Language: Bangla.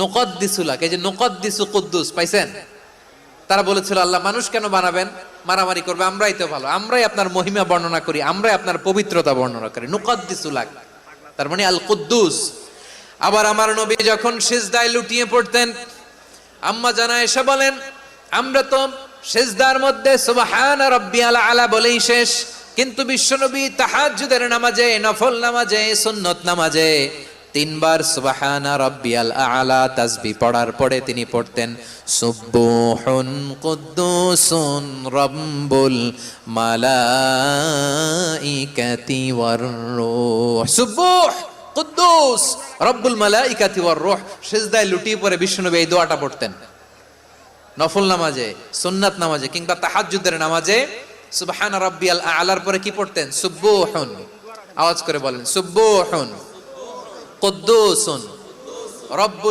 নুকদ্দিসুলাক, এই যে নুকদ্দিসু কুদ্দুস পাইছেন? তারা বলেছিল আল্লাহ মানুষ কেন বানাবেন, মারামারি করবে, আমরাই তো ভালো, আমরাই আপনার মহিমা বর্ণনা করি, আমরাই আপনার পবিত্রতা বর্ণনা করি। নুকদ্দিসুলাক তার মানে আল কুদ্দুস। আবার আমার নবী যখন সিজদায় লুটিয়ে পড়তেন, আম্মা জানা এসে বলেন আমরা তো সিজদার মধ্যে সুবহান রাব্বিয়াল আলা বলেই শেষ, কিন্তু বিশ্বনবী তাহাজ্জুদের নামাজে, নফল নামাজে, সুন্নত নামাজে তিনবার সুবহানা রাব্বিয়াল আলা তাসবিহ পড়ার পরে তিনি পড়তেন সুবহুন কুদ্দুসুন রাব্বুল মালাইকাতি ওয়ার রূহ। সুবহ কুদ্দুস রব্বুল মালাইকাতি ওয়ার রূহ। সিজদায় লুটিয়ে পড়ে বিশ্বনবী এই দোয়াটা পড়তেন নফল নামাজে, সুন্নাত নামাজে কিংবা তাহাজ্জুদের নামাজে। সুবহান রাব্বিয়াল আলার পরে কি পড়তেন? সুবহুন, আওয়াজ করে বলেন সুবহুন কুদ্দুসুন রব্বুল